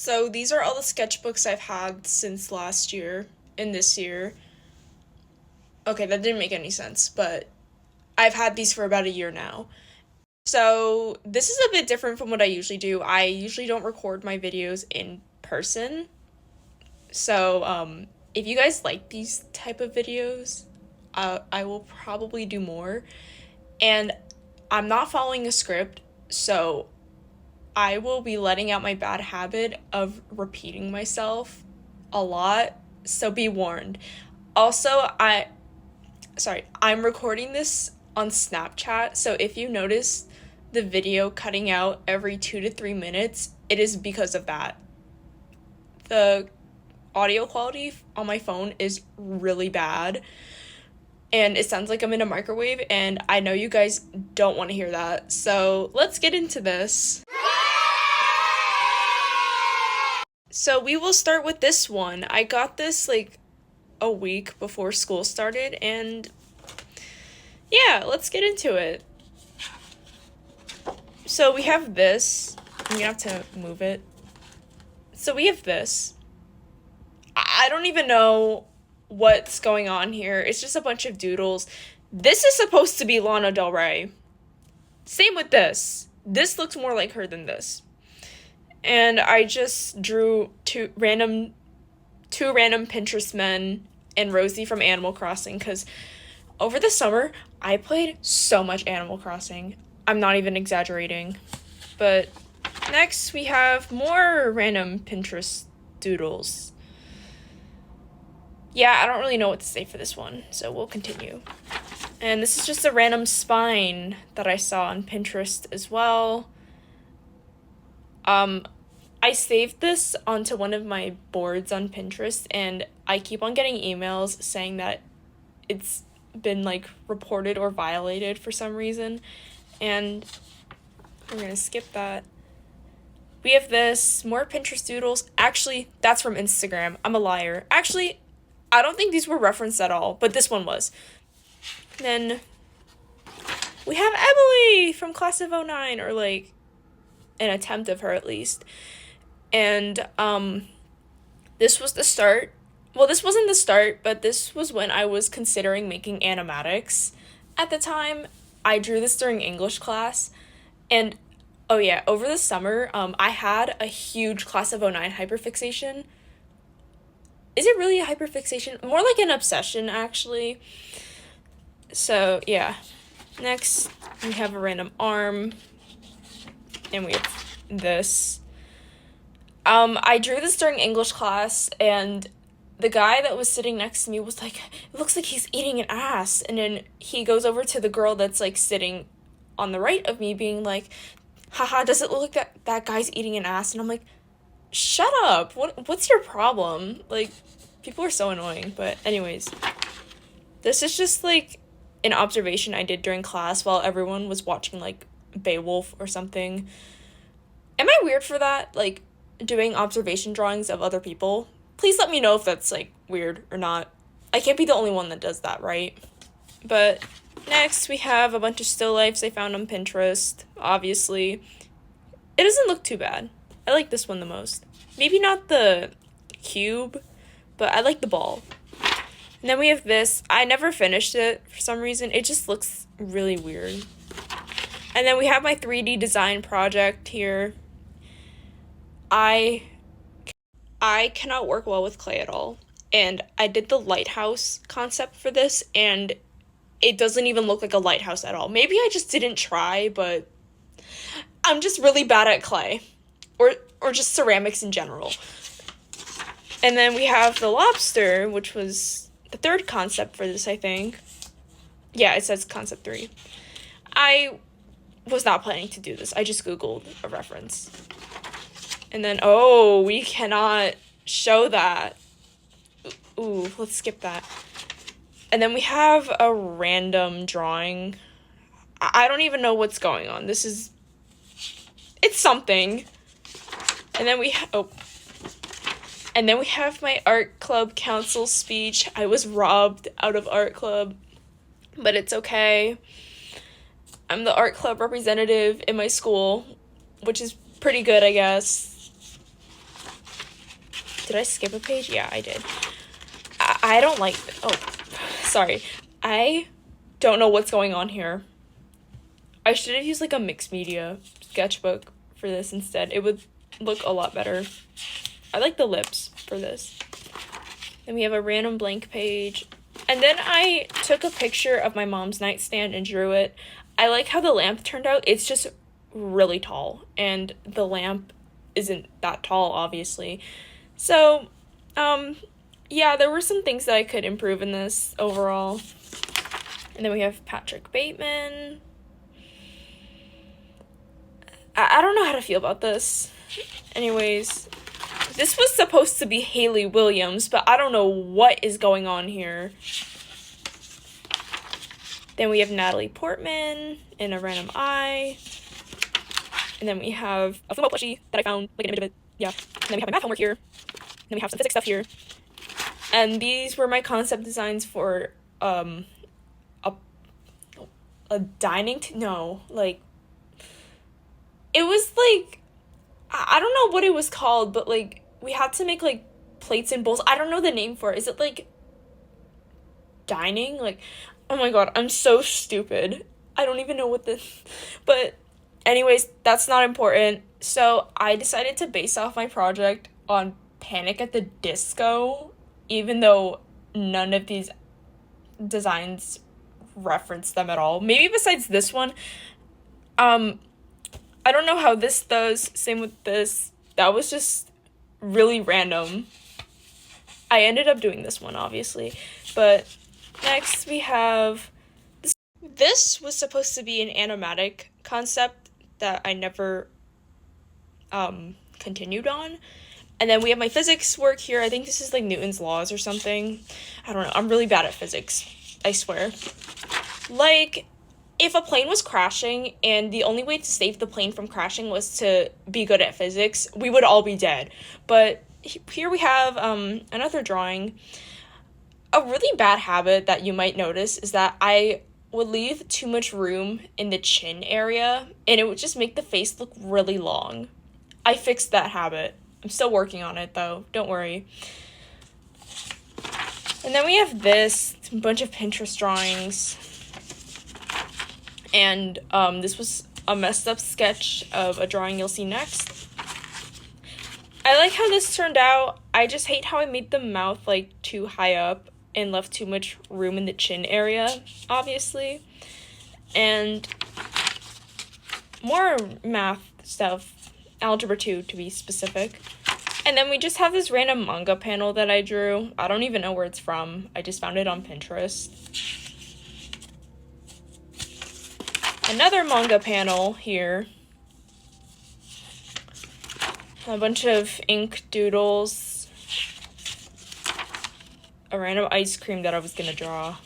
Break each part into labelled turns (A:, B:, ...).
A: So these are all the sketchbooks I've had since last year and this year. Okay, that didn't make any sense, but I've had these for about a year now. So this is a bit different from what I usually do. I usually don't record my videos in person. So if you guys like these type of videos, I will probably do more. And I'm not following a script, so I will be letting out my bad habit of repeating myself a lot, so be warned. Also, I'm recording this on Snapchat, so if you notice the video cutting out every 2 to 3 minutes, it is because of that. The audio quality on my phone is really bad, and it sounds like I'm in a microwave, and I know you guys don't want to hear that, so let's get into this. So we will start with this one. I got this like a week before school started, and yeah, let's get into it. So we have this. I'm gonna have to move it. So we have this. I don't even know what's going on here. It's just a bunch of doodles. This is supposed to be Lana Del Rey. Same with this. This looks more like her than this. And I just drew two random Pinterest men and Rosie from Animal Crossing, because over the summer I played so much Animal Crossing. I'm not even exaggerating. But next we have more random Pinterest doodles. Yeah, I don't really know what to say for this one, so we'll continue. And this is just a random spine that I saw on Pinterest as well. I saved this onto one of my boards on Pinterest, and I keep on getting emails saying that it's been like reported or violated for some reason, and I'm gonna skip that. We have this, more Pinterest doodles. Actually, that's from Instagram. I'm a liar. Actually, I don't think these were referenced at all, but this one was. Then we have Emily from class of 09, or like an attempt of her at least. And this was the start. Well, this wasn't the start, but this was when I was considering making animatics. At the time, I drew this during English class. And oh yeah, over the summer, I had a huge class of 09 hyperfixation. Is it really a hyperfixation? More like an obsession, actually. So yeah. Next, we have a random arm. And we have this. I drew this during English class, and the guy that was sitting next to me was like, it looks like he's eating an ass. And then he goes over to the girl that's like sitting on the right of me being like, haha, does it look like that guy's eating an ass? And I'm like, shut up. What's your problem? Like, people are so annoying. But anyways, this is just like an observation I did during class while everyone was watching like Beowulf or something. Am I weird for that? Like, doing observation drawings of other people? Please let me know if that's like weird or not. I can't be the only one that does that, right? But next we have a bunch of still lifes I found on Pinterest, obviously. It doesn't look too bad. I like this one the most. Maybe not the cube, but I like the ball. And then we have this. I never finished it for some reason. It just looks really weird. And then we have my 3D design project here. I cannot work well with clay at all. And I did the lighthouse concept for this, and it doesn't even look like a lighthouse at all. Maybe I just didn't try, but I'm just really bad at clay. Or just ceramics in general. And then we have the lobster, which was the third concept for this, I think. Yeah, it says concept 3. I was not planning to do this. I just Googled a reference. And then, oh, we cannot show that. Ooh, let's skip that. And then we have a random drawing. I don't even know what's going on. It's something. And then we have my art club council speech. I was robbed out of art club, but it's okay. I'm the art club representative in my school, which is pretty good, I guess. Did I skip a page? Yeah, I did. I don't like... Oh, sorry. I don't know what's going on here. I should have used like a mixed media sketchbook for this instead. It would look a lot better. I like the lips for this. Then we have a random blank page. And then I took a picture of my mom's nightstand and drew it. I like how the lamp turned out. It's just really tall. And the lamp isn't that tall, obviously. So, yeah, there were some things that I could improve in this overall. And then we have Patrick Bateman. I don't know how to feel about this. Anyways, this was supposed to be Haley Williams, but I don't know what is going on here. Then we have Natalie Portman in a random eye. And then we have a Fumo plushie that I found, like an image of it. Yeah. And then we have my math homework here. And then we have some physics stuff here. And these were my concept designs for a dining it was like, I don't know what it was called, but like we had to make like plates and bowls. I don't know the name for it. Is it like dining? Like, oh my god, I'm so stupid. I don't even know what this, but anyways, that's not important. So I decided to base off my project on Panic at the Disco, even though none of these designs reference them at all. Maybe besides this one. I don't know how this does. Same with this. That was just really random. I ended up doing this one, obviously. But next we have... This was supposed to be an animatic concept that I never continued on. And then we have my physics work here. I think this is like Newton's laws or something. I don't know. I'm really bad at physics. I swear. Like, if a plane was crashing and the only way to save the plane from crashing was to be good at physics, we would all be dead. But here we have another drawing. A really bad habit that you might notice is that I would leave too much room in the chin area, and it would just make the face look really long. I fixed that habit. I'm still working on it, though. Don't worry. And then we have this bunch of Pinterest drawings. And this was a messed up sketch of a drawing you'll see next. I like how this turned out. I just hate how I made the mouth like too high up and left too much room in the chin area, obviously. And more math stuff, algebra 2 to be specific. And then we just have this random manga panel that I drew. I don't even know where it's from. I just found it on Pinterest. Another manga panel here. A bunch of ink doodles. A random ice cream that I was gonna draw.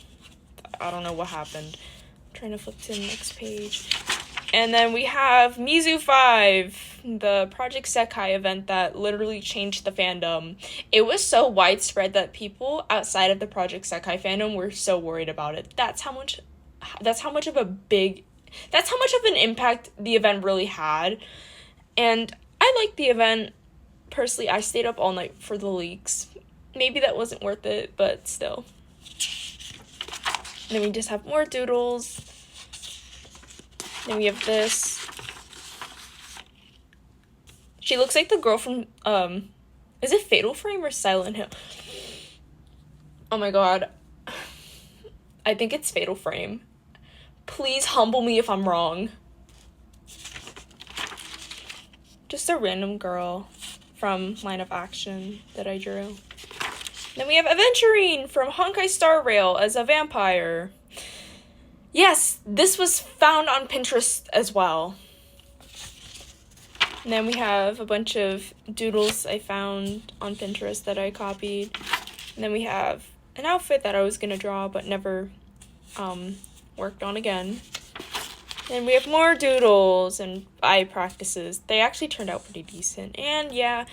A: I don't know what happened. I'm trying to flip to the next page. And then we have Mizu 5, the Project Sekai event that literally changed the fandom. It was so widespread that people outside of the Project Sekai fandom were so worried about it. That's how much of an impact the event really had. And I liked the event. Personally, I stayed up all night for the leaks. Maybe that wasn't worth it, but still. And then we just have more doodles. Then we have this. She looks like the girl from, is it Fatal Frame or Silent Hill? Oh my god. I think it's Fatal Frame. Please humble me if I'm wrong. Just a random girl from Line of Action that I drew. Then we have Aventurine from Honkai Star Rail as a vampire. Yes, this was found on Pinterest as well. And then we have a bunch of doodles I found on Pinterest that I copied. And then we have an outfit that I was going to draw but never worked on again. Then we have more doodles and eye practices. They actually turned out pretty decent. And yeah,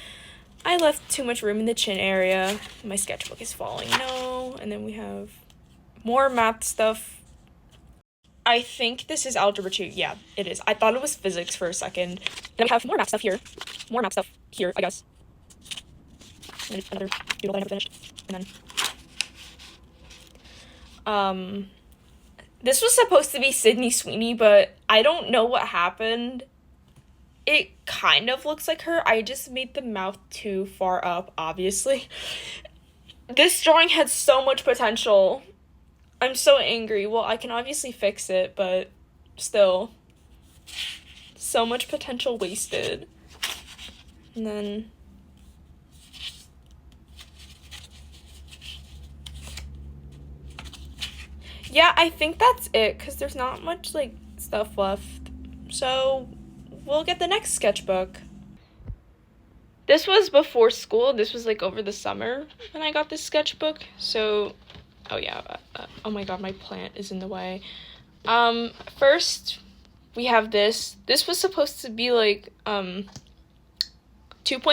A: I left too much room in the chin area. My sketchbook is falling. No. And then we have more math stuff. I think this is algebra 2. Yeah, it is. I thought it was physics for a second. Then we have more math stuff here. More math stuff here, I guess. And then another doodle that I never finished. And then, this was supposed to be Sydney Sweeney, but I don't know what happened. It kind of looks like her. I just made the mouth too far up, obviously. This drawing had so much potential. I'm so angry. Well, I can obviously fix it, but still. So much potential wasted. And then... yeah, I think that's it, because there's not much, like, stuff left. So, we'll get the next sketchbook. This was before school. This was, like, over the summer when I got this sketchbook. So, oh, yeah. Oh, my God, my plant is in the way. First, we have this. This was supposed to be, like, 2-point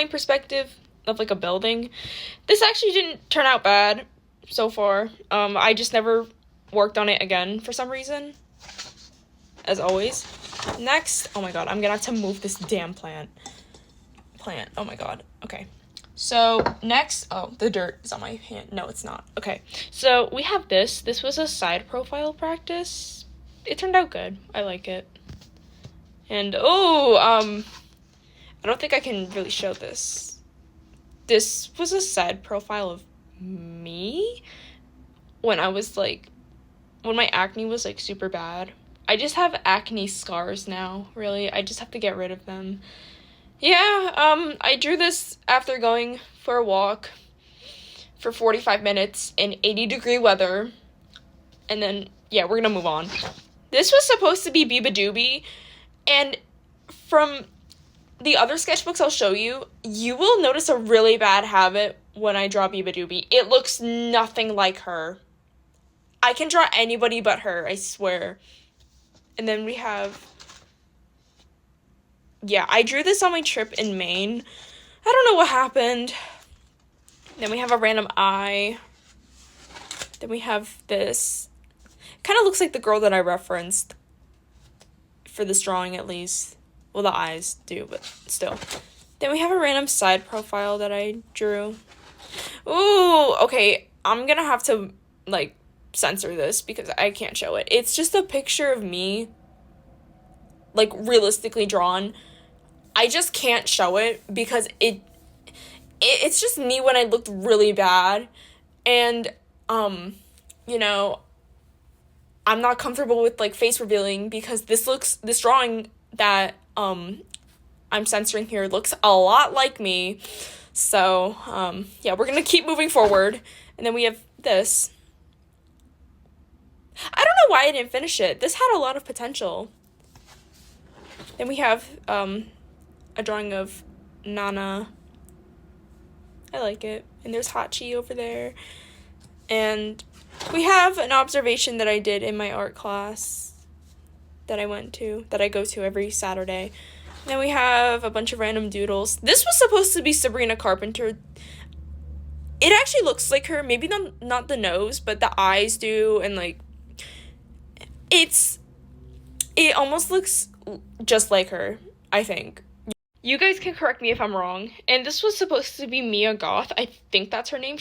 A: perspective of, like, a building. This actually didn't turn out bad so far. I just never worked on it again for some reason, as always. Next, oh my God, I'm gonna have to move this damn plant, oh my God. Okay, so next, oh, the dirt is on my hand. No, it's not. Okay, so we have this was a side profile practice. It turned out good. I like it. And I don't think I can really show this. This was a side profile of me when I was like, when my acne was, like, super bad. I just have acne scars now, really. I just have to get rid of them. Yeah, I drew this after going for a walk for 45 minutes in 80-degree weather. And then, yeah, we're gonna move on. This was supposed to be Biba Doobie, and from the other sketchbooks I'll show you, you will notice a really bad habit when I draw Biba Doobie. It looks nothing like her. I can draw anybody but her, I swear. And then we have... yeah, I drew this on my trip in Maine. I don't know what happened. Then we have a random eye. Then we have this. Kind of looks like the girl that I referenced. For this drawing, at least. Well, the eyes do, but still. Then we have a random side profile that I drew. Ooh, okay. I'm gonna have to, like, censor this because I can't show it. It's just a picture of me, like, realistically drawn. I just can't show it because it's just me when I looked really bad, and you know, I'm not comfortable with, like, face revealing because this drawing that I'm censoring here looks a lot like me. So yeah, we're gonna keep moving forward. And then we have this. I don't know why I didn't finish it. This had a lot of potential. Then we have a drawing of Nana. I like it. And there's Hachi over there. And we have an observation that I did in my art class that I go to every Saturday. Then we have a bunch of random doodles. This was supposed to be Sabrina Carpenter. It actually looks like her. Maybe not the nose, but the eyes do. And, like, it almost looks just like her, I think. You guys can correct me if I'm wrong. And this was supposed to be Mia Goth. I think that's her name.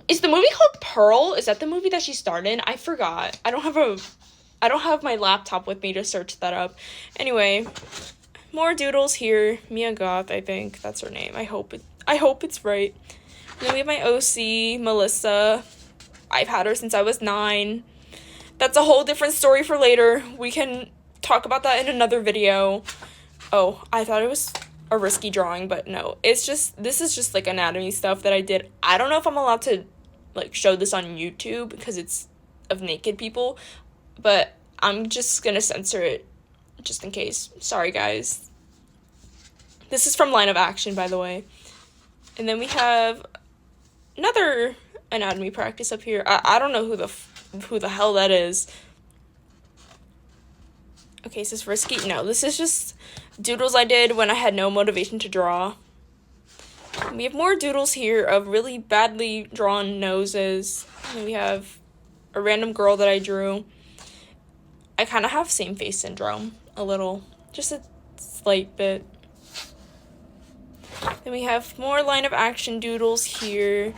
A: Is the movie called Pearl? Is that the movie that she starred in? I forgot. I don't have my laptop with me to search that up. Anyway, more doodles here. Mia Goth, I think that's her name. I hope it's right. And then we have my OC, Melissa. I've had her since I was 9. That's a whole different story for later. We can talk about that in another video. Oh, I thought it was a risky drawing, but no. This is just, like, anatomy stuff that I did. I don't know if I'm allowed to, like, show this on YouTube because it's of naked people, but I'm just gonna censor it just in case. Sorry, guys. This is from Line of Action, by the way. And then we have another anatomy practice up here. I don't know who the hell that is. Okay, is this risky? No, this is just doodles I did when I had no motivation to draw. And we have more doodles here of really badly drawn noses. And we have a random girl that I drew. I kind of have same face syndrome, a little, just a slight bit. Then we have more line of action doodles here.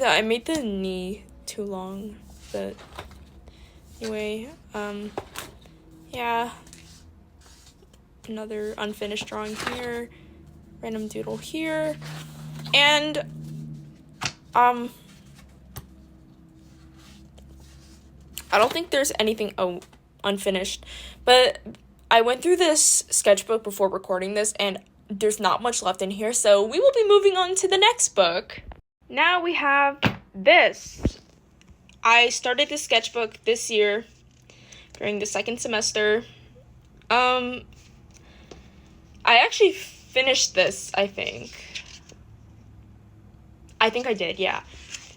A: I made the knee too long, but anyway, yeah. Another unfinished drawing here. Random doodle here. And, I don't think there's anything unfinished, but I went through this sketchbook before recording this, and there's not much left in here, so we will be moving on to the next book. Now we have this. I started this sketchbook this year during the second semester. I actually finished this, I think. I think I did, yeah.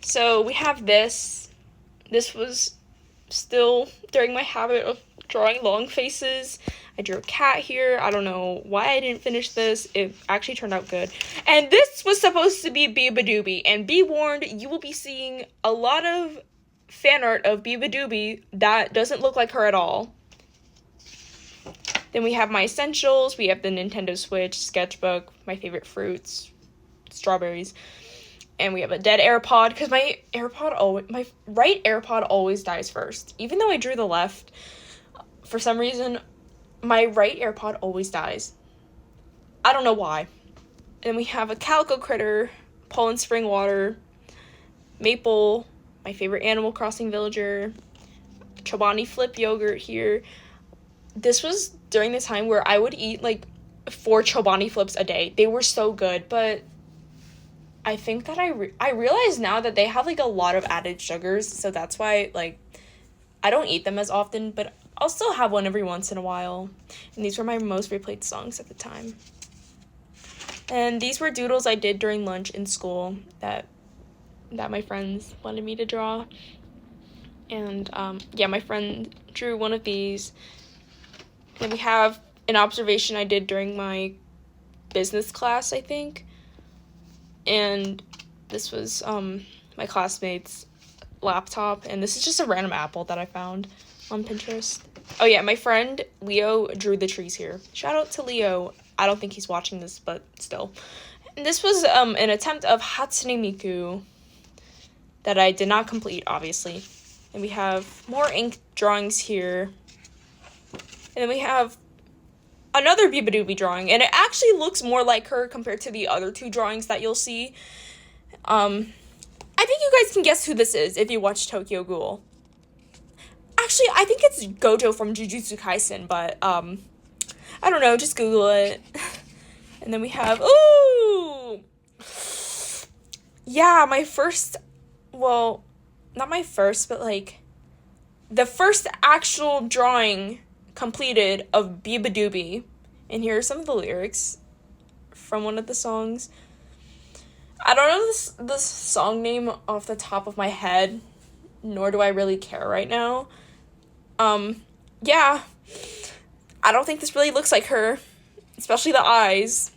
A: So we have this. This was still during my habit of drawing long faces. I drew a cat here. I don't know why I didn't finish this. It actually turned out good. And this was supposed to be Biba Doobie. And be warned, you will be seeing a lot of fan art of Biba Doobie that doesn't look like her at all. Then we have my essentials. We have the Nintendo Switch, sketchbook, my favorite fruits, strawberries. And we have a dead AirPod, because my right AirPod always dies first. Even though I drew the left, for some reason, my right AirPod always dies. I don't know why. And we have a Calico Critter, Poland Spring Water, Maple, my favorite Animal Crossing villager, Chobani Flip Yogurt here. This was during the time where I would eat, 4 Chobani Flips a day. They were so good, but I think that I realize now that they have, a lot of added sugars, so that's why, I don't eat them as often, but I'll still have one every once in a while. And these were my most replayed songs at the time. And these were doodles I did during lunch in school that my friends wanted me to draw. And, my friend drew one of these. Then we have an observation I did during my business class, I think. And this was my classmate's laptop, and this is just a random apple that I found on Pinterest. Oh yeah, my friend Leo drew the trees here. Shout out to Leo. I don't think he's watching this, but still. And this was an attempt of Hatsune Miku that I did not complete, obviously. And we have more ink drawings here. And then we have another Biba Doobie drawing, and it actually looks more like her compared to the other 2 drawings that you'll see. I think you guys can guess who this is if you watch Tokyo Ghoul. Actually, I think it's Gojo from Jujutsu Kaisen, but, I don't know, just Google it. And then we have, ooh! Yeah, my first, well, not my first, but, the first actual drawing completed of Biba Doobie. And here are some of the lyrics from one of the songs. I don't know this song name off the top of my head, nor do I really care right now. Yeah, I don't think this really looks like her, especially the eyes.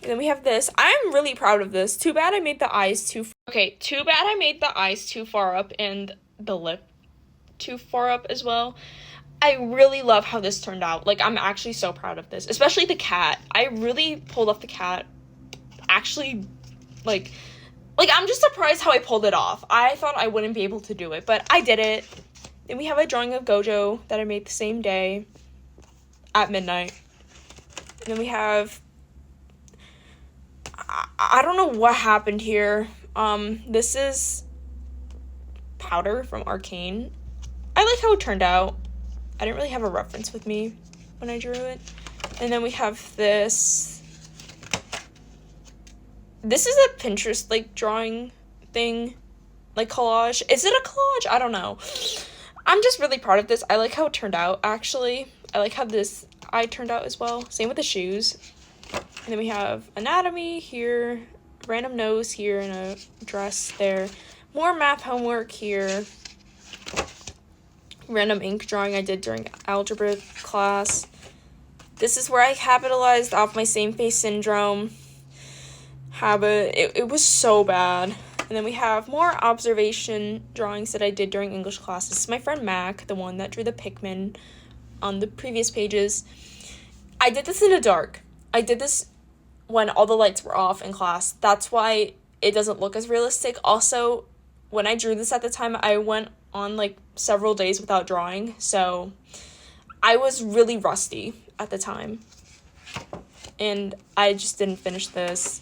A: And then we have this. I'm really proud of this. Too bad I made the eyes too far up and the lip too far up as well. I really love how this turned out. I'm actually so proud of this, especially the cat. I really pulled off the cat. Actually, I'm just surprised how I pulled it off. I thought I wouldn't be able to do it, but I did it. Then we have a drawing of Gojo that I made the same day at midnight. And then we have, I don't know what happened here. This is Powder from Arcane. I like how it turned out. I didn't really have a reference with me when I drew it. And then we have this. This is a Pinterest, drawing thing. Collage. Is it a collage? I don't know. I'm just really proud of this. I like how it turned out, actually. I like how this eye turned out as well. Same with the shoes. And then we have anatomy here. Random nose here and a dress there. More math homework here. Random ink drawing I did during algebra class. This is where I capitalized off my same face syndrome habit. It was so bad. And then we have more observation drawings that I did during English class. This is my friend Mac, the one that drew the Pikmin on the previous pages. I did this in the dark. I did this when all the lights were off in class. That's why it doesn't look as realistic. Also, when I drew this at the time, I went on like several days without drawing, so I was really rusty at the time, and I just didn't finish this.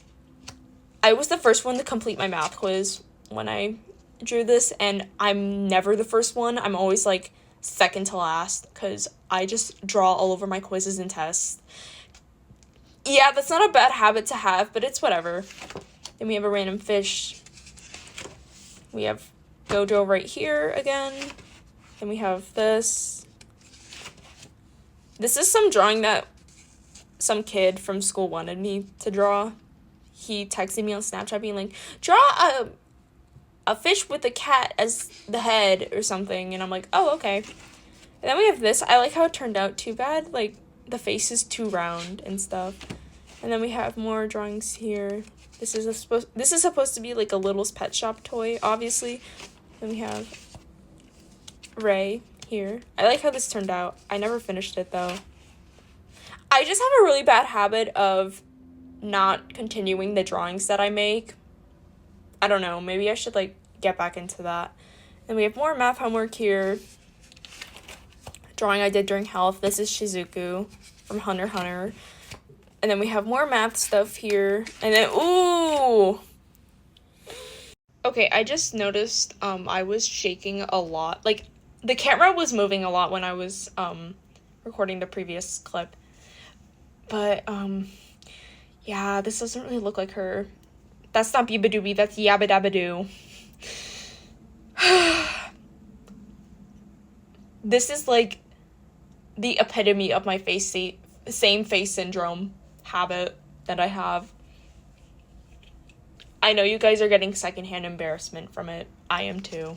A: I was the first one to complete my math quiz when I drew this, and I'm never the first one. I'm always like second to last because I just draw all over my quizzes and tests. Yeah, that's not a bad habit to have, but it's whatever. Then we have a random fish. We have Gojo right here again. Then we have this. This is some drawing that some kid from school wanted me to draw. He texted me on Snapchat being like, draw a fish with a cat as the head or something. And I'm like, oh, okay. And then we have this. I like how it turned out. Too bad, like, the face is too round and stuff. And then we have more drawings here. This is supposed to be like a Little's Pet Shop toy, obviously. Then we have Ray here. I like how this turned out. I never finished it, though. I just have a really bad habit of not continuing the drawings that I make. I don't know. Maybe I should, like, get back into that. Then we have more math homework here. Drawing I did during health. This is Shizuku from Hunter x Hunter. And then we have more math stuff here. And then, ooh! Okay, I just noticed I was shaking a lot. Like, the camera was moving a lot when I was recording the previous clip. But, yeah, this doesn't really look like her. That's not Biba Doobie, that's Yabba Dabba Doo. This is, like, the epitome of my same face syndrome habit that I have. I know you guys are getting secondhand embarrassment from it. I am too.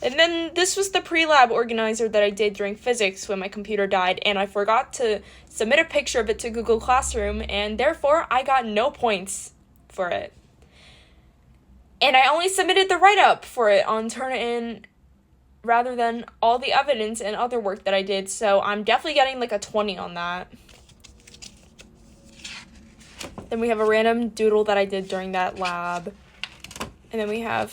A: And then this was the pre-lab organizer that I did during physics when my computer died, and I forgot to submit a picture of it to Google Classroom, and therefore I got no points for it. And I only submitted the write-up for it on Turnitin rather than all the evidence and other work that I did, so I'm definitely getting like a 20 on that. Then we have a random doodle that I did during that lab. And then we have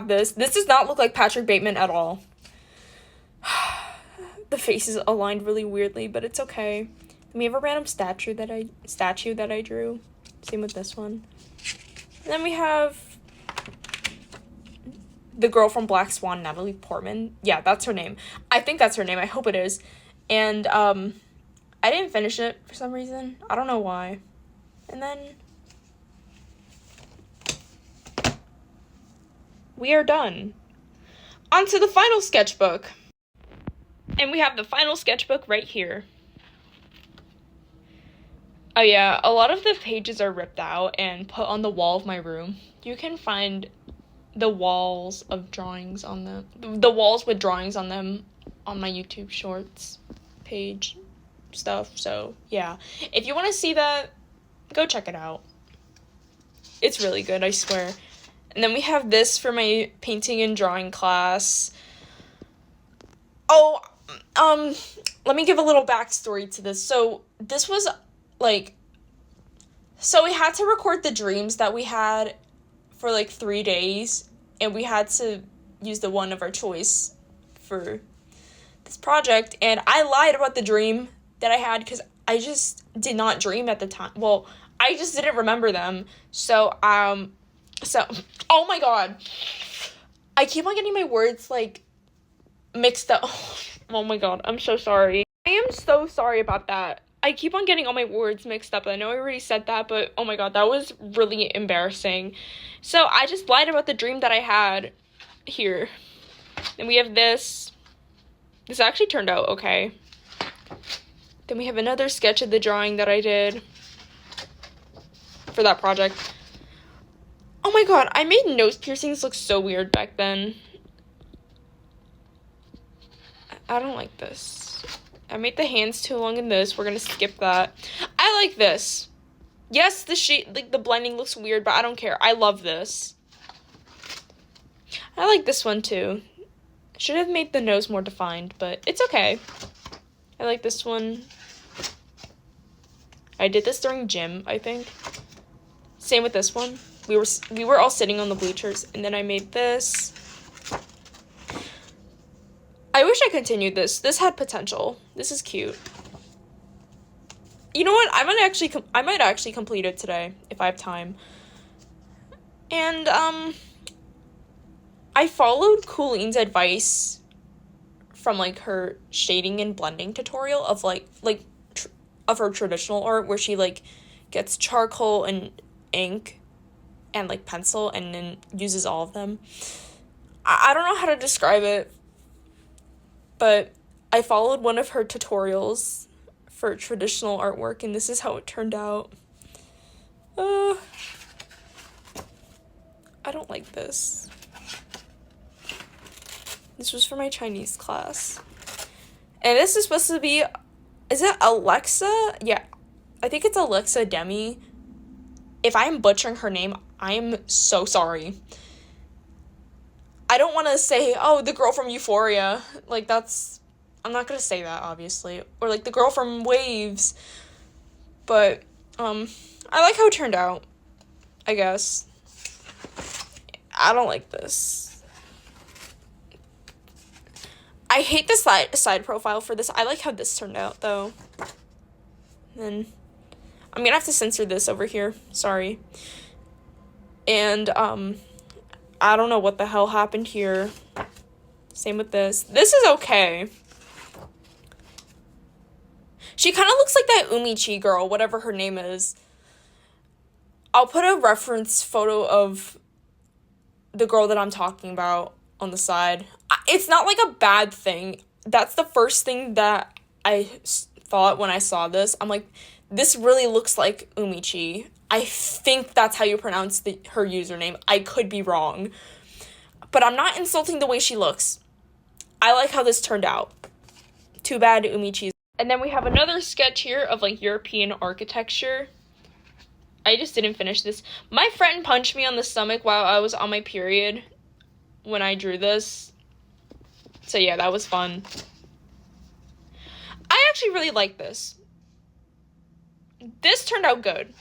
A: this. This does not look like Patrick Bateman at all. The face is aligned really weirdly, but it's okay. Then we have a random statue that I drew. Same with this one. And then we have the girl from Black Swan, Natalie Portman. Yeah, that's her name. I think that's her name. I hope it is. And I didn't finish it for some reason. I don't know why. And then we are done. On to the final sketchbook. And we have the final sketchbook right here. Oh yeah, a lot of the pages are ripped out and put on the wall of my room. You can find the walls of drawings on them, the walls with drawings on them on my YouTube Shorts page stuff. So yeah, if you want to see that, go check it out. It's really good, I swear. And then we have this for my painting and drawing class. Oh, let me give a little backstory to this. So this was like, so we had to record the dreams that we had for like 3 days, and we had to use the one of our choice for this project. And I lied about the dream that I had because I just did not dream at the time. Well, I just didn't remember them. So, oh my god. I keep on getting my words, like, mixed up. Oh my god, I'm so sorry. I am so sorry about that. I keep on getting all my words mixed up. I know I already said that, but oh my god, that was really embarrassing. So, I just lied about the dream that I had here. Then we have this. This actually turned out okay. Then we have another sketch of the drawing that I did for that project. Oh my god, I made nose piercings look so weird back then. I don't like this. I made the hands too long in this. We're gonna skip that. I like this. Yes, the shade, like the blending looks weird, but I don't care. I love this. I like this one too. Should have made the nose more defined, but it's okay. I like this one. I did this during gym, I think. Same with this one. We were all sitting on the bleachers, and then I made this. I wish I continued this. This had potential. This is cute. You know what? I might actually complete it today if I have time. And I followed Cooleen's advice from like her shading and blending tutorial of of her traditional art, where she like gets charcoal and ink and like pencil and then uses all of them. I don't know how to describe it, but I followed one of her tutorials for traditional artwork, and this is how it turned out. I don't like this. This was for my Chinese class. And this is supposed to be, is it Alexa? Yeah, I think it's Alexa Demi. If I'm butchering her name, I'm so sorry. I don't want to say, oh, the girl from Euphoria. Like, I'm not going to say that, obviously. Or, like, the girl from Waves. But, I like how it turned out, I guess. I don't like this. I hate the side profile for this. I like how this turned out, though. And I'm going to have to censor this over here. Sorry. And, I don't know what the hell happened here. Same with this. This is okay. She kind of looks like that Umichi girl, whatever her name is. I'll put a reference photo of the girl that I'm talking about on the side. It's not like a bad thing. That's the first thing that I thought when I saw this. I'm like, this really looks like Umichi. I think that's how you pronounce her username. I could be wrong. But I'm not insulting the way she looks. I like how this turned out. Too bad Umichi's. And then we have another sketch here of like European architecture. I just didn't finish this. My friend punched me on the stomach while I was on my period when I drew this. So yeah, that was fun. I actually really like this. This turned out good.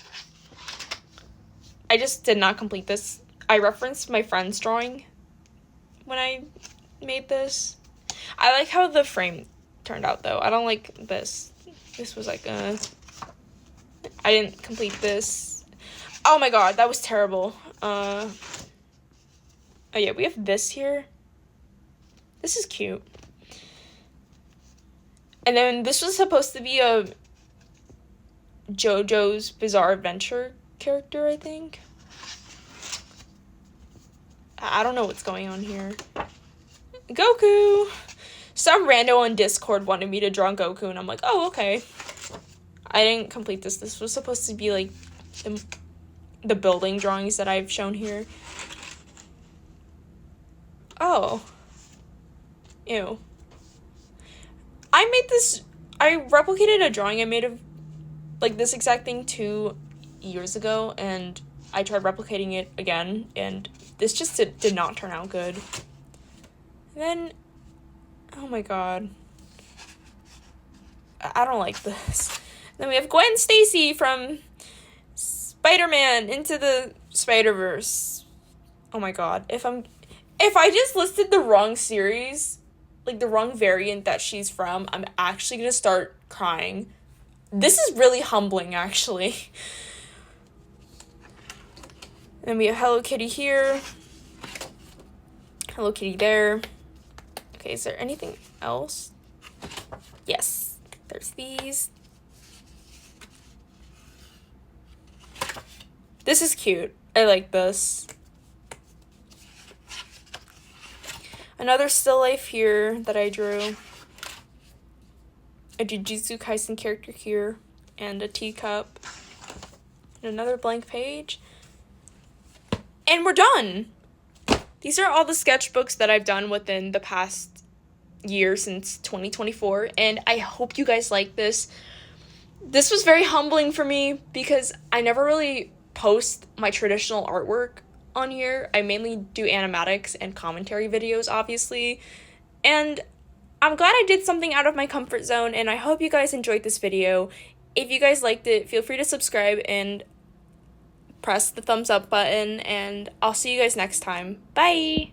A: I just did not complete this. I referenced my friend's drawing when I made this. I like how the frame turned out, though. I don't like this. This was like, I didn't complete this. Oh my god, that was terrible. Oh yeah, we have this here. This is cute. And then this was supposed to be a JoJo's Bizarre Adventure character, I think. I don't know what's going on here. Goku! Some rando on Discord wanted me to draw Goku, and I'm like, oh, okay. I didn't complete this. This was supposed to be, like, the building drawings that I've shown here. Oh. Ew. I replicated a drawing I made of, like, this exact thing 2 years ago, and I tried replicating it again, and this just did not turn out good. And then, oh my god. I don't like this. Then we have Gwen Stacy from Spider-Man Into the Spider-Verse. Oh my god. If I just listed the wrong series, like the wrong variant that she's from, I'm actually gonna start crying. This is really humbling, actually. And then we have Hello Kitty here. Hello Kitty there. Okay, is there anything else? Yes, there's these. This is cute. I like this. Another still life here that I drew. A Jujutsu Kaisen character here. And a teacup. And another blank page. And we're done! These are all the sketchbooks that I've done within the past year since 2024. And I hope you guys like this. This was very humbling for me because I never really post my traditional artwork on here. I mainly do animatics and commentary videos, obviously. And I'm glad I did something out of my comfort zone, and I hope you guys enjoyed this video. If you guys liked it, feel free to subscribe and press the thumbs up button, and I'll see you guys next time. Bye!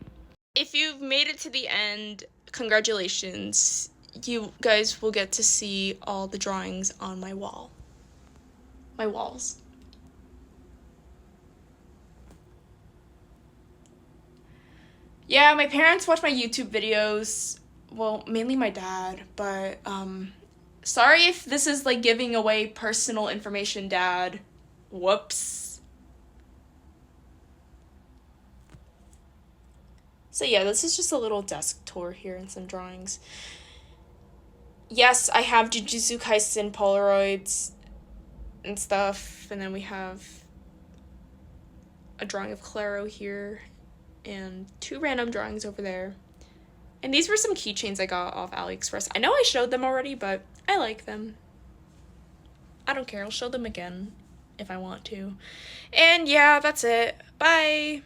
A: If you've made it to the end, congratulations. You guys will get to see all the drawings on my wall. My walls. Yeah, my parents watch my YouTube videos. Well, mainly my dad, but, sorry if this is, like, giving away personal information, Dad. Whoops. So yeah, this is just a little desk tour here and some drawings. Yes, I have Jujutsu Kaisen Polaroids and stuff, and then we have a drawing of Claro here, and 2 random drawings over there. And these were some keychains I got off AliExpress. I know I showed them already, but I like them. I don't care, I'll show them again if I want to. And yeah, that's it. Bye!